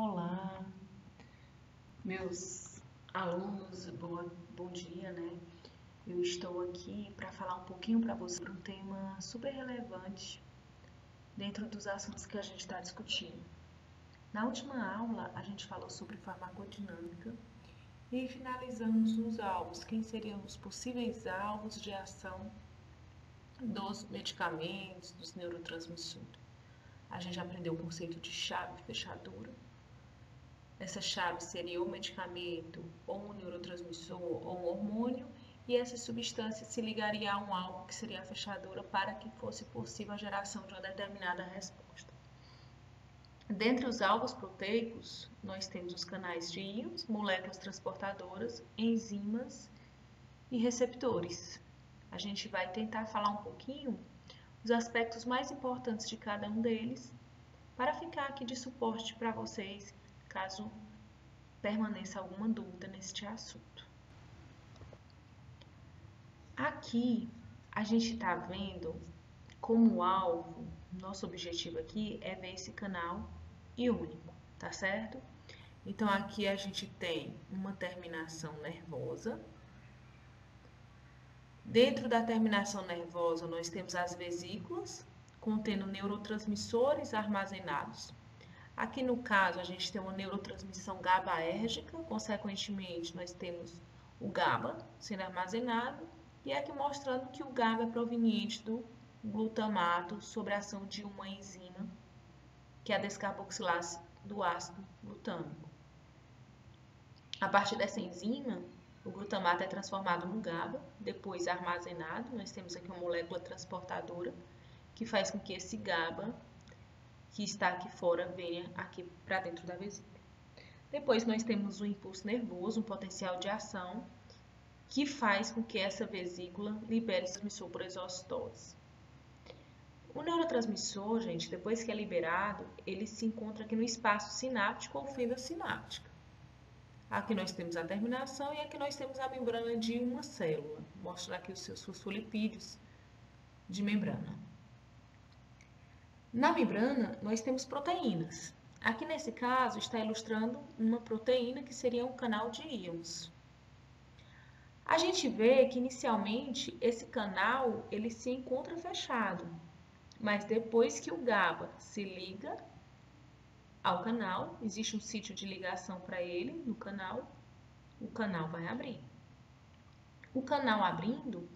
Olá, meus alunos, bom dia, né? Eu estou aqui para falar um pouquinho para vocês sobre um tema super relevante dentro dos assuntos que a gente está discutindo. Na última aula, a gente falou sobre farmacodinâmica e finalizamos os alvos, quem seriam os possíveis alvos de ação dos medicamentos, dos neurotransmissores. A gente aprendeu o conceito de chave e fechadura. Essa chave seria ou medicamento, ou um neurotransmissor, ou um hormônio, e essa substância se ligaria a um alvo que seria a fechadura para que fosse possível a geração de uma determinada resposta. Dentre os alvos proteicos, nós temos os canais de íons, moléculas transportadoras, enzimas e receptores. A gente vai tentar falar um pouquinho os aspectos mais importantes de cada um deles, para ficar aqui de suporte para vocês, caso permaneça alguma dúvida neste assunto. Aqui a gente está vendo como alvo, nosso objetivo aqui é ver esse canal iônico, tá certo? Então aqui a gente tem uma terminação nervosa. Dentro da terminação nervosa nós temos as vesículas, contendo neurotransmissores armazenados. Aqui no caso, a gente tem uma neurotransmissão GABAérgica, consequentemente, nós temos o GABA sendo armazenado, e aqui mostrando que o GABA é proveniente do glutamato sobre a ação de uma enzima, que é a descarboxilase do ácido glutâmico. A partir dessa enzima, o glutamato é transformado no GABA, depois armazenado, nós temos aqui uma molécula transportadora, que faz com que esse GABA que está aqui fora venha aqui para dentro da vesícula. Depois nós temos o impulso nervoso, um potencial de ação, que faz com que essa vesícula libere esse transmissor por exocitose. O neurotransmissor, gente, depois que é liberado, ele se encontra aqui no espaço sináptico ou fenda sináptica. Aqui nós temos a terminação e aqui nós temos a membrana de uma célula. Mostro aqui os seus fosfolipídios de membrana. Na membrana, nós temos proteínas. Aqui nesse caso, está ilustrando uma proteína que seria um canal de íons. A gente vê que inicialmente esse canal ele se encontra fechado, mas depois que o GABA se liga ao canal, existe um sítio de ligação para ele no canal, o canal vai abrir. O canal abrindo,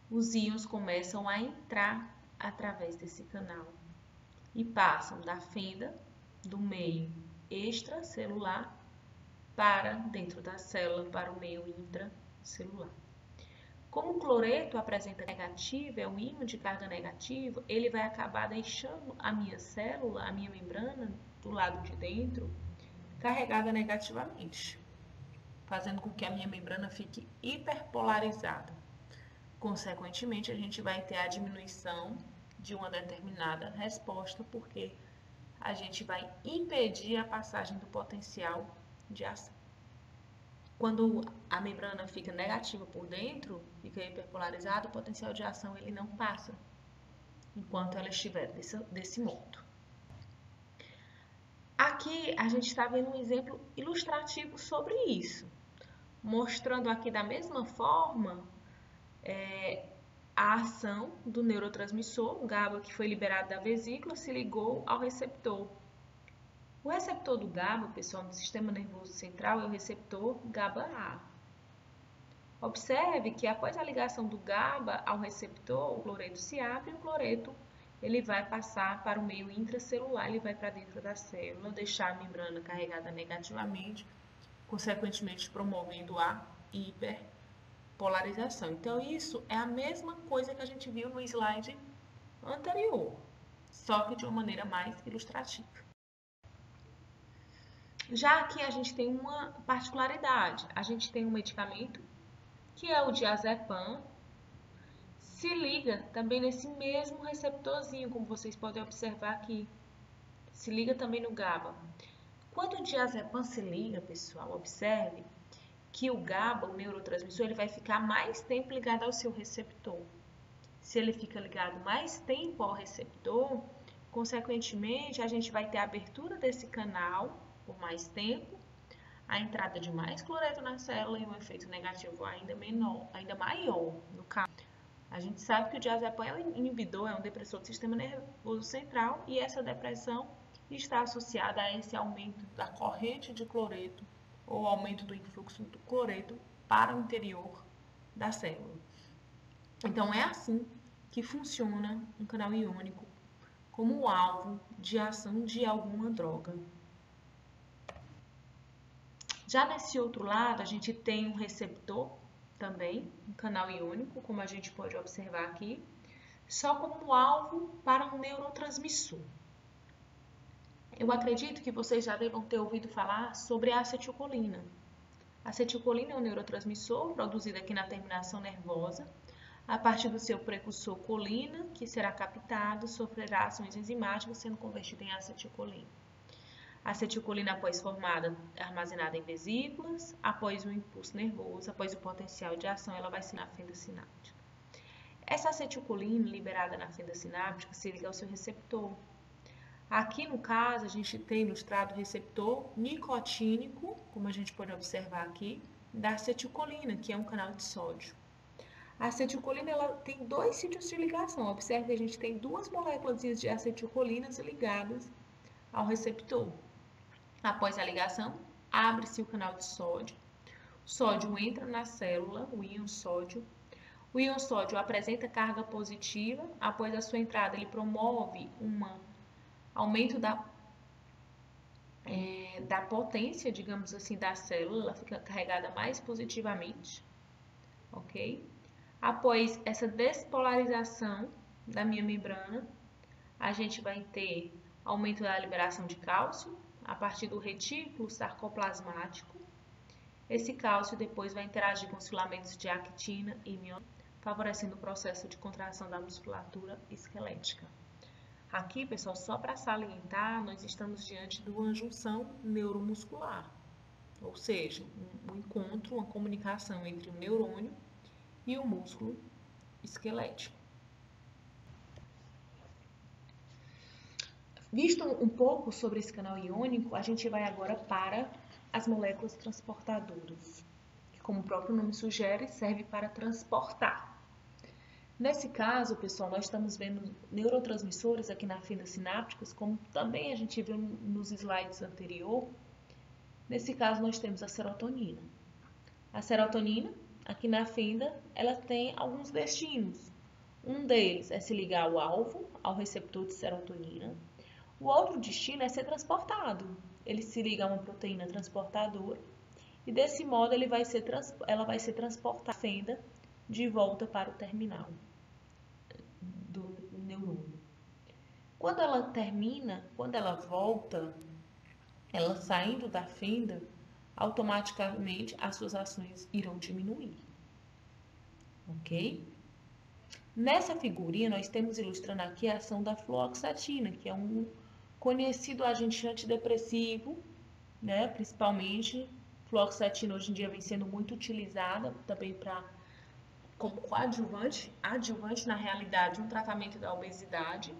os íons começam a entrar através desse canal e passam da fenda do meio extracelular para dentro da célula, para o meio intracelular. Como o cloreto apresenta negativa, é um ímã de carga negativa, ele vai acabar deixando a minha célula, a minha membrana, do lado de dentro, carregada negativamente, fazendo com que a minha membrana fique hiperpolarizada. Consequentemente, a gente vai ter a diminuição de uma determinada resposta, porque a gente vai impedir a passagem do potencial de ação. Quando a membrana fica negativa por dentro, fica hiperpolarizada, o potencial de ação ele não passa, enquanto ela estiver desse modo. Aqui a gente está vendo um exemplo ilustrativo sobre isso, mostrando aqui da mesma forma a ação do neurotransmissor, o GABA que foi liberado da vesícula, se ligou ao receptor. O receptor do GABA, pessoal, no sistema nervoso central, é o receptor GABA-A. Observe que após a ligação do GABA ao receptor, o cloreto se abre e o cloreto ele vai passar para o meio intracelular, ele vai para dentro da célula, deixar a membrana carregada negativamente, consequentemente promovendo a hiperpolarização. Então, isso é a mesma coisa que a gente viu no slide anterior, só que de uma maneira mais ilustrativa. Já aqui a gente tem uma particularidade, a gente tem um medicamento, que é o diazepam, se liga também nesse mesmo receptorzinho, como vocês podem observar aqui, se liga também no GABA. Quando o diazepam se liga, pessoal, observe que o GABA, o neurotransmissor, ele vai ficar mais tempo ligado ao seu receptor. Se ele fica ligado mais tempo ao receptor, consequentemente, a gente vai ter a abertura desse canal, mais tempo, a entrada de mais cloreto na célula e um efeito negativo ainda menor, ainda maior. No caso, a gente sabe que o diazepam é um inibidor, é um depressor do sistema nervoso central e essa depressão está associada a esse aumento da corrente de cloreto ou aumento do influxo do cloreto para o interior da célula. Então, é assim que funciona um canal iônico como alvo de ação de alguma droga. Já nesse outro lado, a gente tem um receptor também, um canal iônico, como a gente pode observar aqui, só como alvo para um neurotransmissor. Eu acredito que vocês já devam ter ouvido falar sobre a acetilcolina. A acetilcolina é um neurotransmissor produzido aqui na terminação nervosa, a partir do seu precursor colina, que será captado, sofrerá ações enzimáticas, sendo convertido em acetilcolina. A acetilcolina, após formada, é armazenada em vesículas, após o impulso nervoso, após o potencial de ação, ela vai ser na fenda sináptica. Essa acetilcolina liberada na fenda sináptica se liga ao seu receptor. Aqui, no caso, a gente tem ilustrado o receptor nicotínico, como a gente pode observar aqui, da acetilcolina, que é um canal de sódio. A acetilcolina ela tem dois sítios de ligação. Observe que a gente tem duas moléculas de acetilcolinas ligadas ao receptor. Após a ligação, abre-se o canal de sódio. O sódio entra na célula, o íon sódio. O íon sódio apresenta carga positiva. Após a sua entrada, ele promove um aumento da potência, digamos assim, da célula. Ela fica carregada mais positivamente, ok? Após essa despolarização da minha membrana, a gente vai ter aumento da liberação de cálcio a partir do retículo sarcoplasmático. Esse cálcio depois vai interagir com os filamentos de actina e miosina, favorecendo o processo de contração da musculatura esquelética. Aqui, pessoal, só para salientar, nós estamos diante de uma junção neuromuscular, ou seja, um encontro, uma comunicação entre o neurônio e o músculo esquelético. Visto um pouco sobre esse canal iônico, a gente vai agora para as moléculas transportadoras, que, como o próprio nome sugere, serve para transportar. Nesse caso, pessoal, nós estamos vendo neurotransmissores aqui na fenda sinápticas, como também a gente viu nos slides anterior. Nesse caso, nós temos a serotonina. A serotonina, aqui na fenda, ela tem alguns destinos. Um deles é se ligar ao alvo, ao receptor de serotonina. O outro destino é ser transportado. Ele se liga a uma proteína transportadora e desse modo ela vai ser transportada da fenda de volta para o terminal do neurônio. Quando ela volta, ela saindo da fenda, automaticamente as suas ações irão diminuir. Ok? Nessa figurinha, nós temos ilustrando aqui a ação da fluoxetina, que é um conhecido agente antidepressivo, né? Principalmente, fluoxetina hoje em dia vem sendo muito utilizada também como coadjuvante, adjuvante na realidade, no tratamento da obesidade.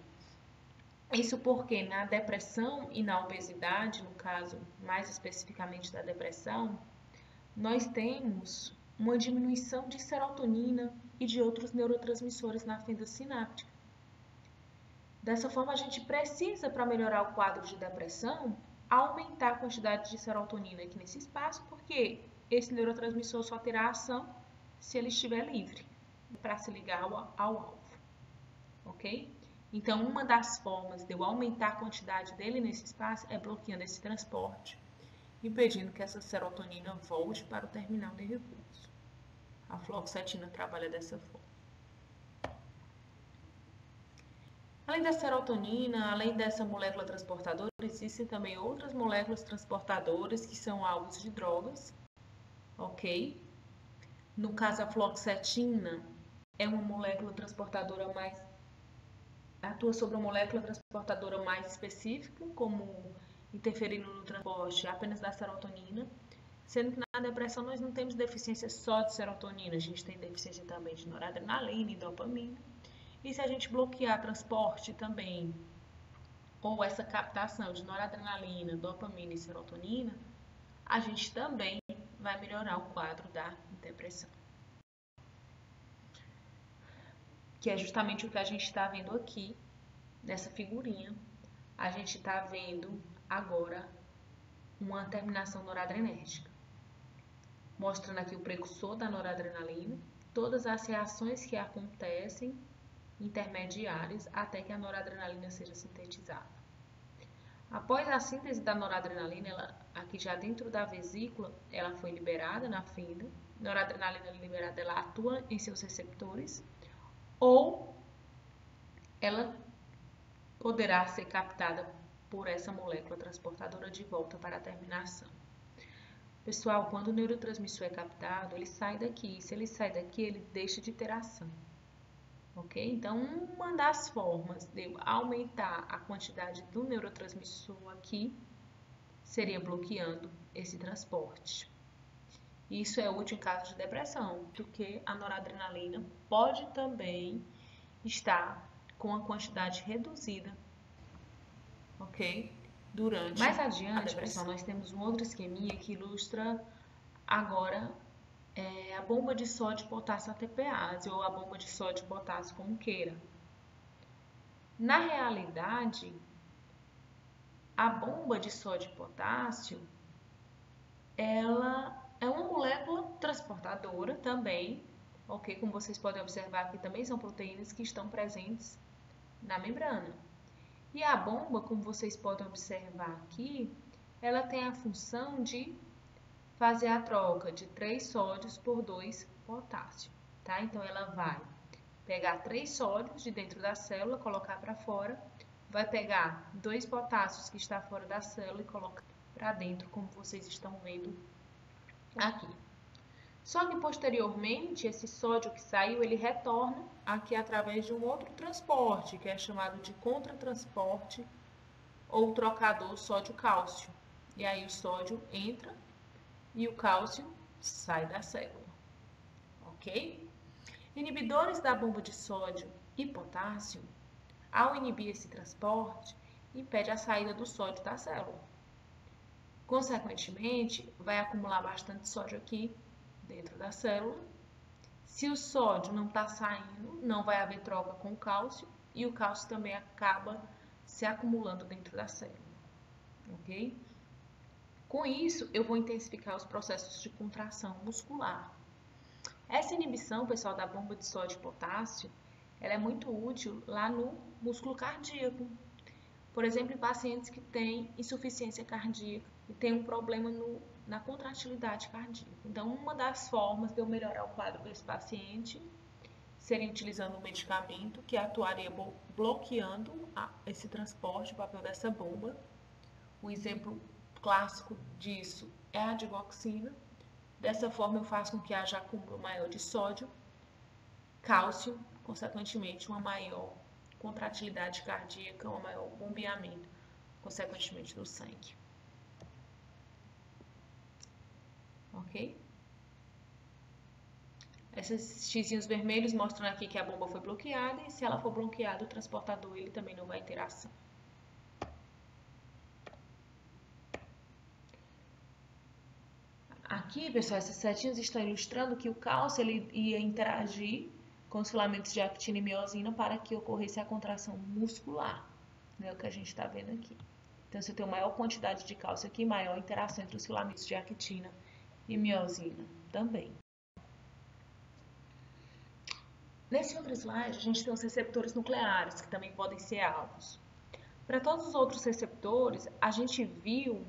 Isso porque na depressão e na obesidade, no caso mais especificamente da depressão, nós temos uma diminuição de serotonina e de outros neurotransmissores na fenda sináptica. Dessa forma, a gente precisa, para melhorar o quadro de depressão, aumentar a quantidade de serotonina aqui nesse espaço, porque esse neurotransmissor só terá ação se ele estiver livre para se ligar ao alvo, ok? Então, uma das formas de eu aumentar a quantidade dele nesse espaço é bloqueando esse transporte, impedindo que essa serotonina volte para o terminal nervoso. A fluoxetina trabalha dessa forma. Além da serotonina, além dessa molécula transportadora, existem também outras moléculas transportadoras que são alvos de drogas, ok? No caso, a fluoxetina é uma molécula transportadora atua sobre uma molécula transportadora mais específica, como interferindo no transporte apenas da serotonina, sendo que na depressão nós não temos deficiência só de serotonina, a gente tem deficiência também de noradrenalina e dopamina. E se a gente bloquear transporte também ou essa captação de noradrenalina, dopamina e serotonina, a gente também vai melhorar o quadro da depressão. Que é justamente o que a gente está vendo aqui nessa figurinha. A gente está vendo agora uma terminação noradrenérgica, mostrando aqui o precursor da noradrenalina, todas as reações que acontecem intermediárias até que a noradrenalina seja sintetizada. Após a síntese da noradrenalina, ela, aqui já dentro da vesícula, ela foi liberada na fenda. Noradrenalina liberada, ela atua em seus receptores, ou ela poderá ser captada por essa molécula transportadora de volta para a terminação. Pessoal, quando o neurotransmissor é captado, ele sai daqui. Se ele sai daqui, ele deixa de ter ação. Ok? Então, uma das formas de eu aumentar a quantidade do neurotransmissor aqui seria bloqueando esse transporte. Isso é útil em caso de depressão, porque a noradrenalina pode também estar com a quantidade reduzida, ok? Durante mais adiante, a depressão, nós temos um outro esqueminha que ilustra agora a bomba de sódio potássio ATPase ou a bomba de sódio potássio como queira. Na realidade, a bomba de sódio potássio, ela é uma molécula transportadora também, ok? Como vocês podem observar aqui, também são proteínas que estão presentes na membrana. E a bomba, como vocês podem observar aqui, ela tem a função de fazer a troca de 3 sódios por 2 potássio, tá? Então, ela vai pegar 3 sódios de dentro da célula, colocar para fora, vai pegar 2 potássios que está fora da célula e colocar para dentro, como vocês estão vendo aqui. Só que posteriormente, esse sódio que saiu, ele retorna aqui através de um outro transporte, que é chamado de contratransporte ou trocador sódio-cálcio. E aí o sódio entra e o cálcio sai da célula, ok? Inibidores da bomba de sódio e potássio, ao inibir esse transporte, impede a saída do sódio da célula. Consequentemente, vai acumular bastante sódio aqui dentro da célula. Se o sódio não está saindo, não vai haver troca com o cálcio e o cálcio também acaba se acumulando dentro da célula, ok? Com isso, eu vou intensificar os processos de contração muscular. Essa inibição, pessoal, da bomba de sódio e potássio, ela é muito útil lá no músculo cardíaco. Por exemplo, em pacientes que têm insuficiência cardíaca e têm um problema na contratilidade cardíaca. Então, uma das formas de eu melhorar o quadro desse paciente seria utilizando um medicamento que atuaria bloqueando esse transporte, o papel dessa bomba. O exemplo clássico disso é a digoxina. Dessa forma, eu faço com que haja acúmulo maior de sódio, cálcio, consequentemente, uma maior contratilidade cardíaca, um maior bombeamento, consequentemente, do sangue. Ok? Esses xizinhos vermelhos mostram aqui que a bomba foi bloqueada e se ela for bloqueada, o transportador ele também não vai ter ação. Aqui, pessoal, essas setinhas estão ilustrando que o cálcio ele ia interagir com os filamentos de actina e miosina para que ocorresse a contração muscular, né? O que a gente está vendo aqui. Então, se eu tenho maior quantidade de cálcio aqui, maior interação entre os filamentos de actina e miosina também. Nesse outro slide, a gente tem os receptores nucleares, que também podem ser alvos. Para todos os outros receptores, a gente viu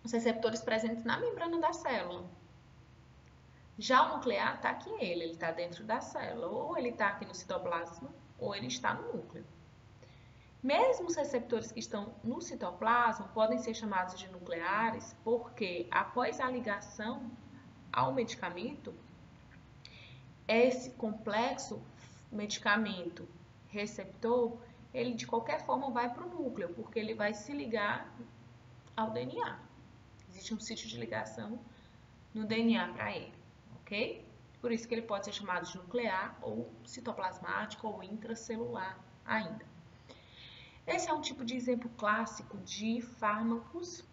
os receptores presentes na membrana da célula. Já o nuclear está aqui ele está dentro da célula, ou ele está aqui no citoplasma, ou ele está no núcleo. Mesmo os receptores que estão no citoplasma podem ser chamados de nucleares, porque após a ligação ao medicamento, esse complexo medicamento-receptor, ele de qualquer forma vai para o núcleo, porque ele vai se ligar ao DNA. Existe um sítio de ligação no DNA para ele, ok? Por isso que ele pode ser chamado de nuclear, ou citoplasmático, ou intracelular ainda. Esse é um tipo de exemplo clássico de fármacos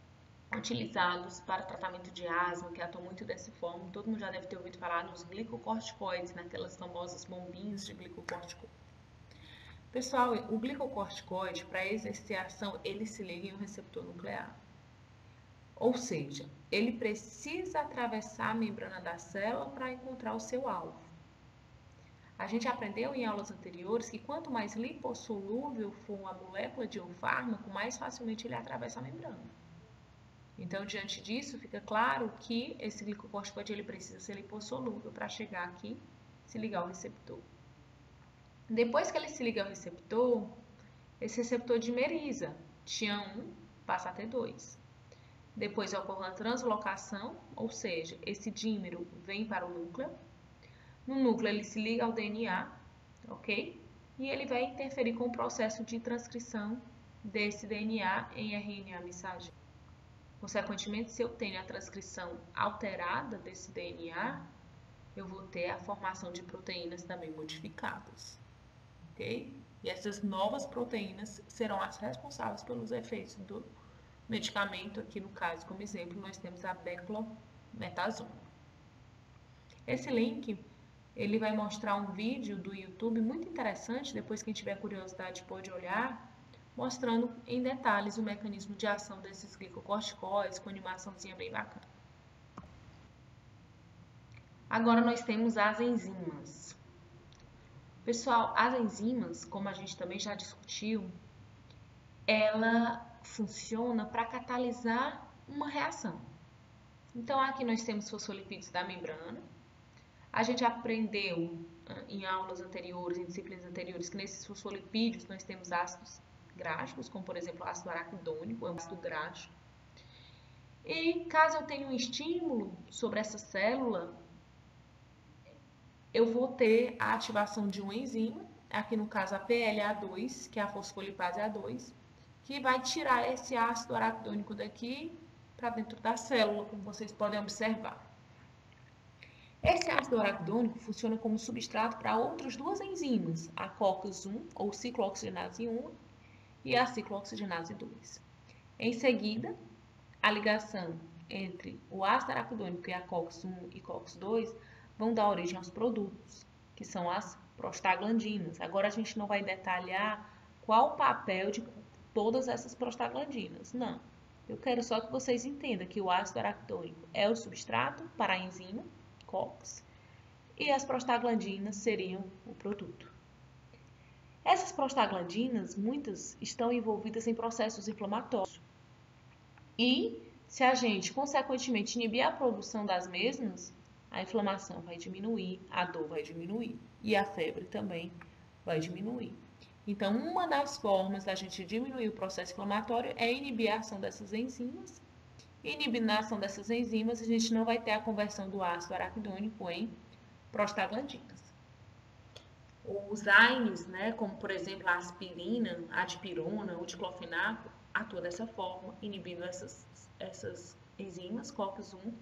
utilizados para tratamento de asma, que atuam muito dessa forma. Todo mundo já deve ter ouvido falar nos glicocorticoides, naquelas famosas bombinhas de glicocorticoide. Pessoal, o glicocorticoide, para exercer a ação, ele se liga em um receptor nuclear. Ou seja, ele precisa atravessar a membrana da célula para encontrar o seu alvo. A gente aprendeu em aulas anteriores que quanto mais lipossolúvel for a molécula de um fármaco, mais facilmente ele atravessa a membrana. Então, diante disso, fica claro que esse glicocorticoide ele precisa ser lipossolúvel para chegar aqui e se ligar ao receptor. Depois que ele se liga ao receptor, esse receptor dimeriza, tinha 1, passa a ter 2. Depois ocorre a translocação, ou seja, esse dímero vem para o núcleo. No núcleo ele se liga ao DNA, ok? E ele vai interferir com o processo de transcrição desse DNA em RNA mensageiro. Consequentemente, se eu tenho a transcrição alterada desse DNA, eu vou ter a formação de proteínas também modificadas, ok? E essas novas proteínas serão as responsáveis pelos efeitos do medicamento. Aqui no caso, como exemplo, nós temos a beclometasona. Esse link, ele vai mostrar um vídeo do YouTube muito interessante, depois quem tiver curiosidade pode olhar, mostrando em detalhes o mecanismo de ação desses glicocorticoides, com animaçãozinha bem bacana. Agora nós temos as enzimas. Pessoal, as enzimas, como a gente também já discutiu, ela funciona para catalisar uma reação. Então, aqui nós temos fosfolipídios da membrana. A gente aprendeu em aulas anteriores, em disciplinas anteriores, que nesses fosfolipídios nós temos ácidos gráficos, como por exemplo o ácido araquidônico, é um ácido graxo. E caso eu tenha um estímulo sobre essa célula, eu vou ter a ativação de uma enzima, aqui no caso a PLA2, que é a fosfolipase A2, que vai tirar esse ácido araquidônico daqui para dentro da célula, como vocês podem observar. Esse ácido araquidônico funciona como substrato para outras duas enzimas, a COX-1 ou ciclooxigenase 1 e a ciclooxigenase 2. Em seguida, a ligação entre o ácido araquidônico e a COX-1 e COX-2 vão dar origem aos produtos, que são as prostaglandinas. Agora a gente não vai detalhar qual o papel de todas essas prostaglandinas, não. Eu quero só que vocês entendam que o ácido araquidônico é o substrato para a enzima COX e as prostaglandinas seriam o produto. Essas prostaglandinas, muitas, estão envolvidas em processos inflamatórios. E se a gente, consequentemente, inibir a produção das mesmas, a inflamação vai diminuir, a dor vai diminuir e a febre também vai diminuir. Então, uma das formas da gente diminuir o processo inflamatório é inibir a ação dessas enzimas. Inibindo a ação dessas enzimas, a gente não vai ter a conversão do ácido araquidônico em prostaglandinas. Os AINES, né, como por exemplo a aspirina, a dipirona, o diclofenaco, atuam dessa forma, inibindo essas enzimas, COX-1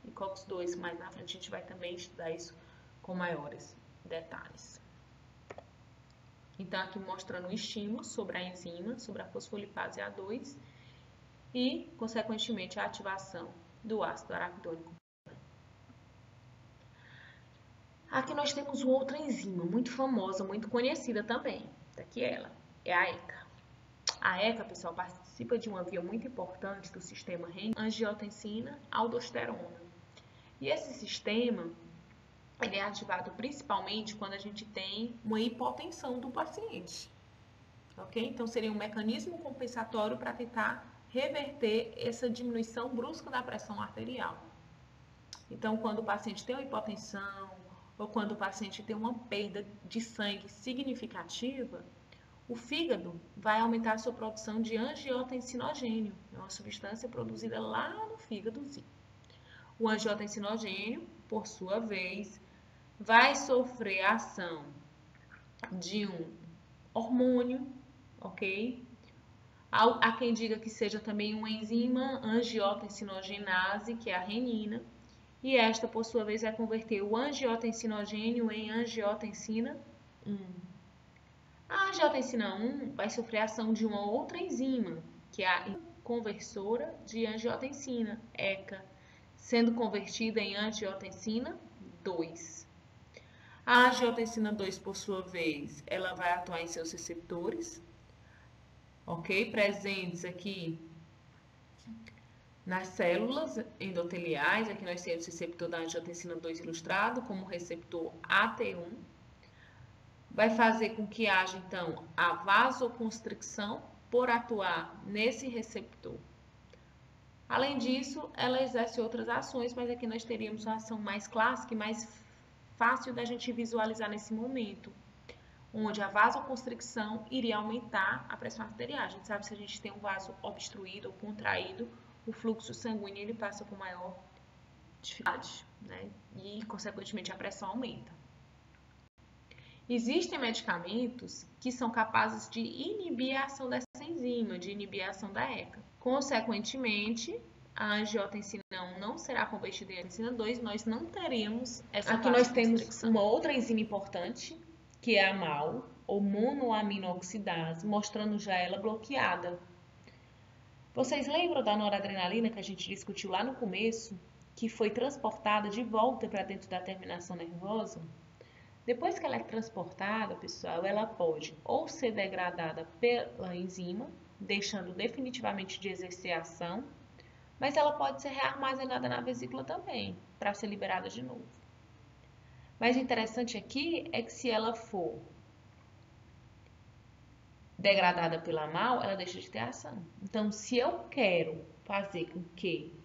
e COX-2. Mais na frente a gente vai também estudar isso com maiores detalhes. Então, aqui mostrando o estímulo sobre a enzima, sobre a fosfolipase A2 e, consequentemente, a ativação do ácido araquidônico. Aqui nós temos outra enzima muito famosa, muito conhecida também. Daqui ela, é a ECA. A ECA, pessoal, participa de uma via muito importante do sistema angiotensina-aldosterona. E esse sistema, ele é ativado principalmente quando a gente tem uma hipotensão do paciente. Ok? Então, seria um mecanismo compensatório para tentar reverter essa diminuição brusca da pressão arterial. Então, quando o paciente tem uma hipotensão, ou quando o paciente tem uma perda de sangue significativa, o fígado vai aumentar a sua produção de angiotensinogênio, é uma substância produzida lá no fígadozinho. O angiotensinogênio, por sua vez, vai sofrer a ação de um hormônio, ok? Há quem diga que seja também uma enzima angiotensinogenase, que é a renina, e esta, por sua vez, vai converter o angiotensinogênio em angiotensina 1. A angiotensina 1 vai sofrer a ação de uma outra enzima, que é a conversora de angiotensina, ECA, sendo convertida em angiotensina 2. A angiotensina 2, por sua vez, ela vai atuar em seus receptores, ok? Presentes aqui nas células endoteliais. Aqui nós temos o receptor da angiotensina 2 ilustrado como receptor AT1. Vai fazer com que haja, então, a vasoconstricção por atuar nesse receptor. Além disso, ela exerce outras ações, mas aqui nós teríamos uma ação mais clássica e mais fácil da gente visualizar nesse momento, onde a vasoconstricção iria aumentar a pressão arterial. A gente sabe se a gente tem um vaso obstruído ou contraído, o fluxo sanguíneo ele passa com maior dificuldade, né? E, consequentemente, a pressão aumenta. Existem medicamentos que são capazes de inibir a ação dessa enzima, de inibir a ação da ECA. Consequentemente, a angiotensina 1 não será convertida em angiotensina 2, nós não teremos essa Aqui nós temos uma outra enzima importante, que é a MAO, ou monoaminooxidase, mostrando já ela bloqueada. Vocês lembram da noradrenalina que a gente discutiu lá no começo, que foi transportada de volta para dentro da terminação nervosa? Depois que ela é transportada, pessoal, ela pode ou ser degradada pela enzima, deixando definitivamente de exercer a ação, mas ela pode ser rearmazenada na vesícula também, para ser liberada de novo. Mas o interessante aqui é que se ela for degradada pela MAO, ela deixa de ter ação. Então, se eu quero fazer com que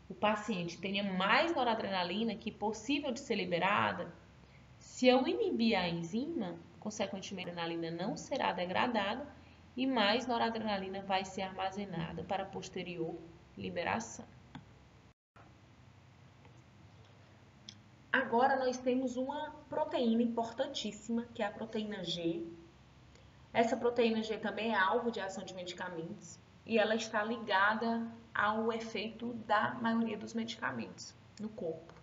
o paciente tenha mais noradrenalina que possível de ser liberada, se eu inibir a enzima, consequentemente a adrenalina não será degradada e mais noradrenalina vai ser armazenada para posterior liberação. Agora nós temos uma proteína importantíssima, que é a proteína G. Essa proteína G também é alvo de ação de medicamentos e ela está ligada ao efeito da maioria dos medicamentos no corpo.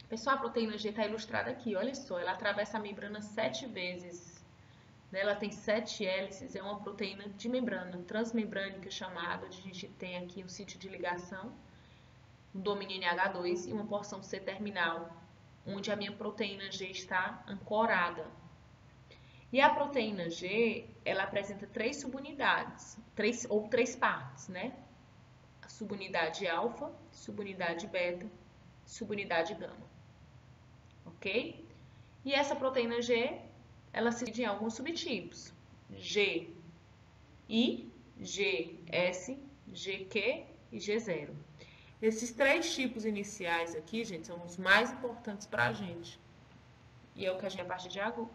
Pessoal, a proteína G está ilustrada aqui, olha só, ela atravessa a membrana 7 vezes. Ela tem 7 hélices, é uma proteína de membrana, transmembrânica chamada, a gente tem aqui um sítio de ligação, um domínio NH2 e uma porção C-terminal, onde a minha proteína G está ancorada. E a proteína G, ela apresenta 3 subunidades, três partes, né? A subunidade alfa, subunidade beta, subunidade gama. Ok? E essa proteína G, ela se divide em alguns subtipos. GI, GS, GQ e G0. Esses 3 tipos iniciais aqui, gente, são os mais importantes para a gente. E é o que a gente a partir de agora.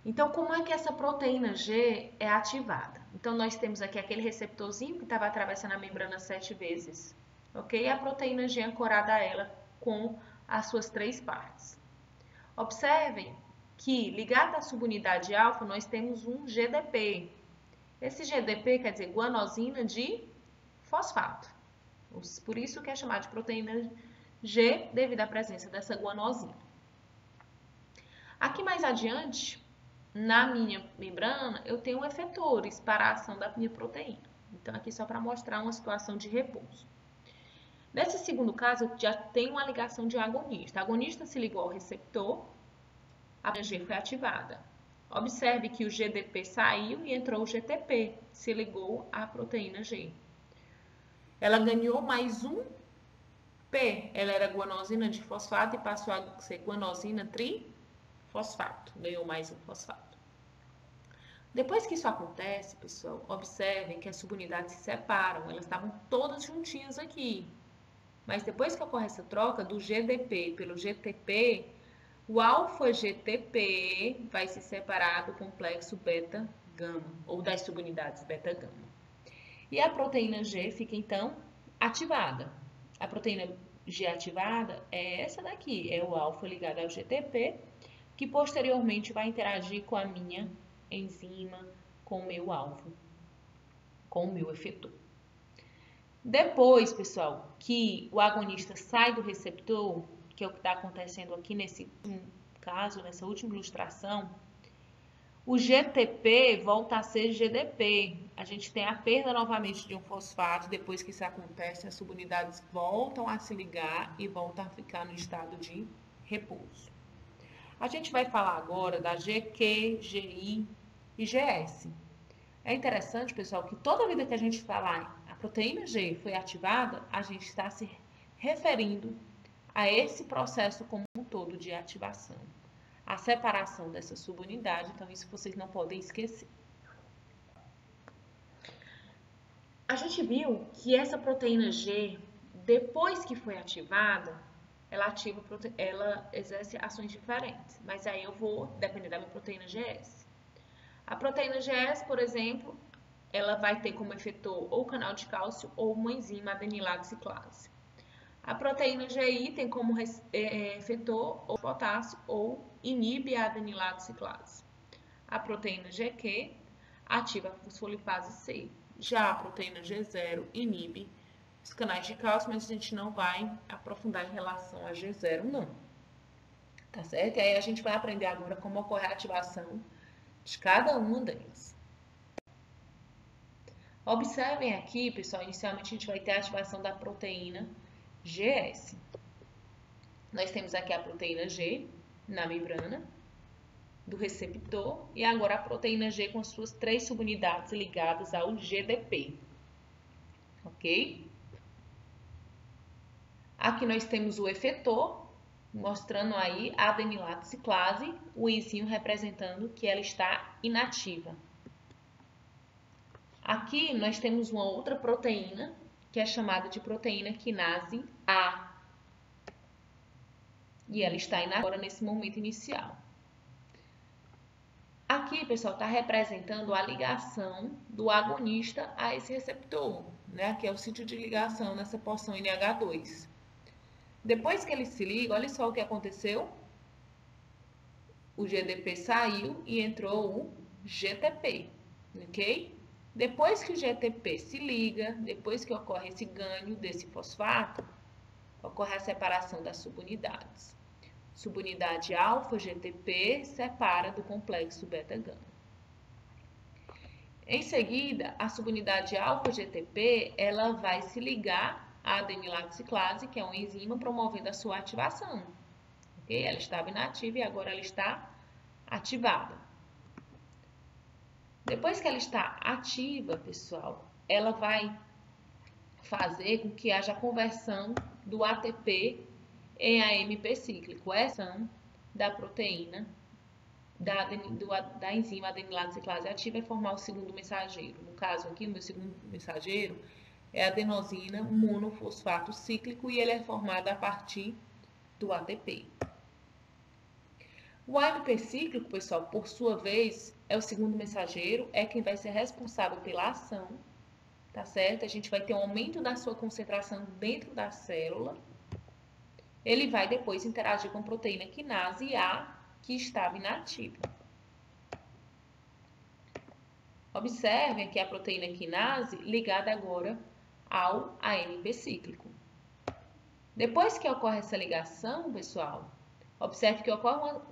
Então, como é que essa proteína G é ativada? Então, nós temos aqui aquele receptorzinho que estava atravessando a membrana 7 vezes. Ok? E a proteína G ancorada a ela com as suas 3 partes. Observem que, ligado à subunidade alfa, nós temos um GDP. Esse GDP quer dizer guanosina de fosfato. Por isso que é chamado de proteína G, devido à presença dessa guanosina. Aqui mais adiante, na minha membrana, eu tenho efetores para a ação da minha proteína. Então, aqui só para mostrar uma situação de repouso. Nesse segundo caso, eu já tenho uma ligação de agonista. A agonista se ligou ao receptor, a G foi ativada. Observe que o GDP saiu e entrou o GTP, se ligou à proteína G. Ela ganhou mais um P. Ela era guanosina de fosfato e passou a ser guanosina trifosfato. Ganhou mais um fosfato. Depois que isso acontece, pessoal, observem que as subunidades se separam. Elas estavam todas juntinhas aqui. Mas depois que ocorre essa troca do GDP pelo GTP, o alfa-GTP vai se separar do complexo beta-gama, ou das subunidades beta-gama. E a proteína G fica, então, ativada. A proteína G ativada é essa daqui, é o alfa ligado ao GTP, que posteriormente vai interagir com a minha enzima, com o meu alvo, com o meu efetor. Depois, pessoal, que o agonista sai do receptor, que é o que está acontecendo aqui nesse caso, nessa última ilustração, o GTP volta a ser GDP. A gente tem a perda novamente de um fosfato. Depois que isso acontece, as subunidades voltam a se ligar e voltam a ficar no estado de repouso. A gente vai falar agora da GQ, GI e GS. É interessante, pessoal, que toda vida que a gente falar a proteína G foi ativada, a gente está se referindo a esse processo como um todo de ativação. A separação dessa subunidade, então isso vocês não podem esquecer. A gente viu que essa proteína G, depois que foi ativada, ela exerce ações diferentes, mas aí eu vou depender da minha proteína GS. A proteína GS, por exemplo, ela vai ter como efetor ou canal de cálcio ou uma enzima adenilado ciclase. A proteína GI tem como efetor ou potássio ou inibe a adenilado ciclase. A proteína GQ ativa a fosfolipase C. Já a proteína G0 inibe os canais de cálcio, mas a gente não vai aprofundar em relação a G0, não. Tá certo? E aí a gente vai aprender agora como ocorre a ativação de cada uma delas. Observem aqui, pessoal, inicialmente a gente vai ter a ativação da proteína GS. Nós temos aqui a proteína G na membrana do receptor e agora a proteína G com suas 3 subunidades ligadas ao GDP. Ok? Aqui nós temos o efetor, mostrando aí a adenilato ciclase, o izinho representando que ela está inativa. Aqui nós temos uma outra proteína, que é chamada de proteína quinase A. E ela está inativa agora nesse momento inicial. Aqui, pessoal, está representando a ligação do agonista a esse receptor, né? Que é o sítio de ligação nessa porção NH2. Depois que ele se liga, olha só o que aconteceu. O GDP saiu e entrou o GTP, ok? Depois que o GTP se liga, depois que ocorre esse ganho desse fosfato, ocorre a separação das subunidades. Subunidade alfa, GTP, separa do complexo beta-gama. Em seguida, a subunidade alfa, GTP, ela vai se ligar à adenilato ciclase, que é uma enzima promovendo a sua ativação. Okay? Ela estava inativa e agora ela está ativada. Depois que ela está ativa, pessoal, ela vai fazer com que haja a conversão do ATP em AMP cíclico, essa da proteína da enzima adenilato ciclase ativa é formar o segundo mensageiro. No caso aqui, o meu segundo mensageiro é a adenosina monofosfato cíclico e ele é formado a partir do ATP. O AMP cíclico, pessoal, por sua vez, é o segundo mensageiro, é quem vai ser responsável pela ação, tá certo? A gente vai ter um aumento da sua concentração dentro da célula. Ele vai depois interagir com a proteína quinase A, que estava inativa. Observem aqui a proteína quinase ligada agora ao AMP cíclico. Depois que ocorre essa ligação, pessoal, observe que ocorre uma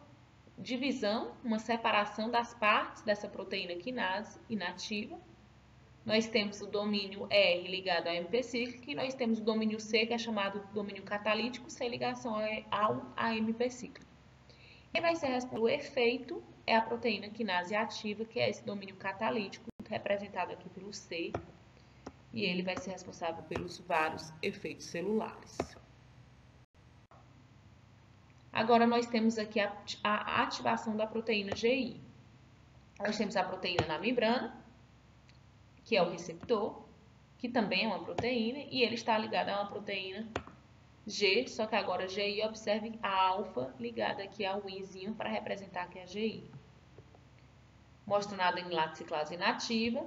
divisão, uma separação das partes dessa proteína quinase inativa. Nós temos o domínio R ligado ao AMP cíclico e nós temos o domínio C, que é chamado de domínio catalítico, sem ligação ao AMP cíclico. Quem vai ser responsável pelo efeito é a proteína quinase ativa, que é esse domínio catalítico, representado aqui pelo C, e ele vai ser responsável pelos vários efeitos celulares. Agora, nós temos aqui a ativação da proteína GI. Nós temos a proteína na membrana, que é o receptor, que também é uma proteína, e ele está ligado a uma proteína G, só que agora GI, observe a alfa ligada aqui ao izinho para representar aqui a GI. Mostrando a adenilato ciclase inativa,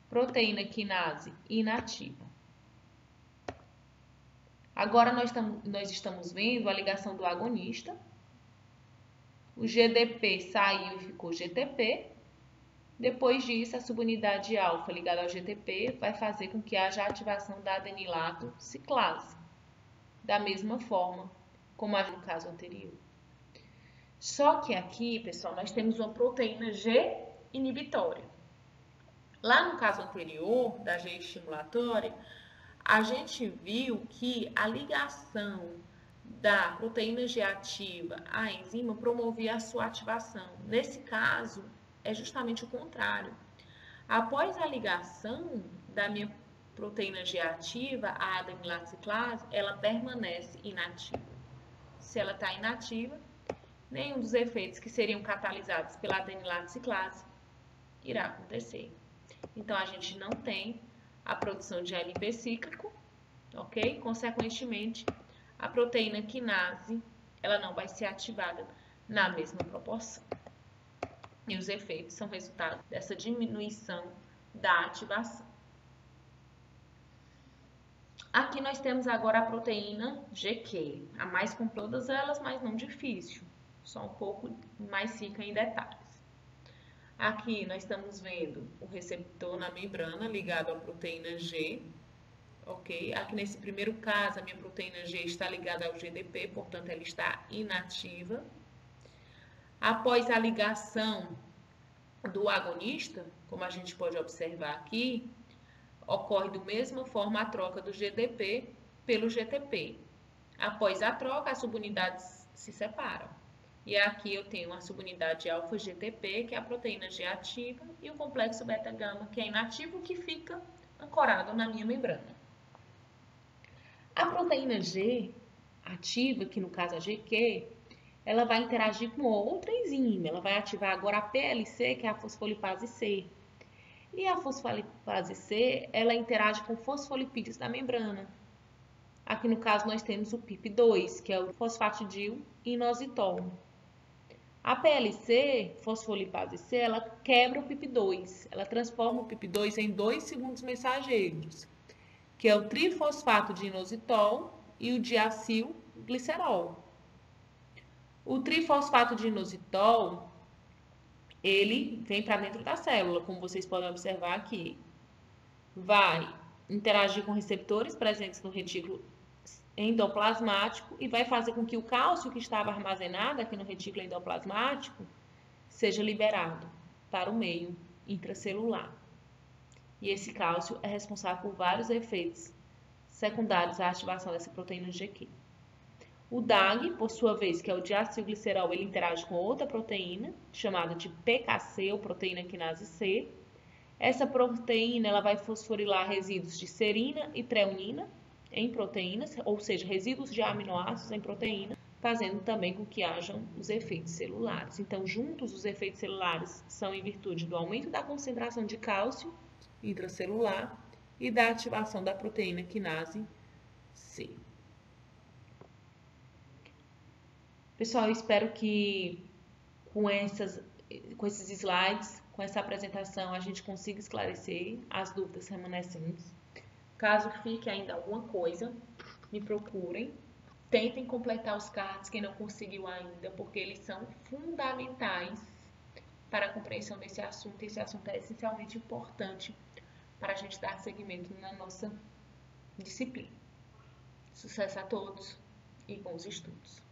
proteína quinase inativa. Agora nós estamos vendo a ligação do agonista. O GDP saiu e ficou GTP. Depois disso, a subunidade alfa ligada ao GTP vai fazer com que haja a ativação da adenilato ciclase, da mesma forma como no caso anterior. Só que aqui, pessoal, nós temos uma proteína G inibitória. Lá no caso anterior, da G estimulatória, a gente viu que a ligação da proteína G ativa à enzima promovia a sua ativação. Nesse caso, é justamente o contrário. Após a ligação da minha proteína G ativa à adenilate ciclase, ela permanece inativa. Se ela está inativa, nenhum dos efeitos que seriam catalisados pela adenilate ciclase irá acontecer. Então, a gente não tem a produção de ALP cíclico, ok? Consequentemente, a proteína quinase, ela não vai ser ativada na mesma proporção. E os efeitos são resultado dessa diminuição da ativação. Aqui nós temos agora a proteína GQ, a mais com todas elas, mas não difícil, só um pouco mais rica em detalhes. Aqui nós estamos vendo o receptor na membrana ligado à proteína G, ok? Aqui nesse primeiro caso, a minha proteína G está ligada ao GDP, portanto ela está inativa. Após a ligação do agonista, como a gente pode observar aqui, ocorre da mesma forma a troca do GDP pelo GTP. Após a troca, as subunidades se separam. E aqui eu tenho a subunidade alfa-GTP, que é a proteína G ativa, e o complexo beta-gama, que é inativo, que fica ancorado na minha membrana. A proteína G ativa, que no caso a GQ, ela vai interagir com outra enzima. Ela vai ativar agora a PLC, que é a fosfolipase C. E a fosfolipase C, ela interage com fosfolipídios da membrana. Aqui no caso nós temos o PIP2, que é o fosfatidil inositol. A PLC, fosfolipase C, ela quebra o PIP2. Ela transforma o PIP2 em 2 segundos mensageiros, que é o trifosfato de inositol e o diacilglicerol. O trifosfato de inositol, ele vem para dentro da célula, como vocês podem observar aqui. Vai interagir com receptores presentes no retículo endoplasmático e vai fazer com que o cálcio que estava armazenado aqui no retículo endoplasmático seja liberado para o meio intracelular. E esse cálcio é responsável por vários efeitos secundários à ativação dessa proteína GQ. O DAG, por sua vez, que é o diacilglicerol, ele interage com outra proteína, chamada de PKC, ou proteína quinase C. Essa proteína ela vai fosforilar resíduos de serina e treonina em proteínas, ou seja, resíduos de aminoácidos em proteína, fazendo também com que hajam os efeitos celulares. Então, juntos, os efeitos celulares são em virtude do aumento da concentração de cálcio intracelular e da ativação da proteína quinase C. Pessoal, eu espero que com esses slides, com essa apresentação, a gente consiga esclarecer as dúvidas remanescentes. Caso fique ainda alguma coisa, me procurem. Tentem completar os cards quem não conseguiu ainda, porque eles são fundamentais para a compreensão desse assunto. Esse assunto é essencialmente importante para a gente dar seguimento na nossa disciplina. Sucesso a todos e bons estudos!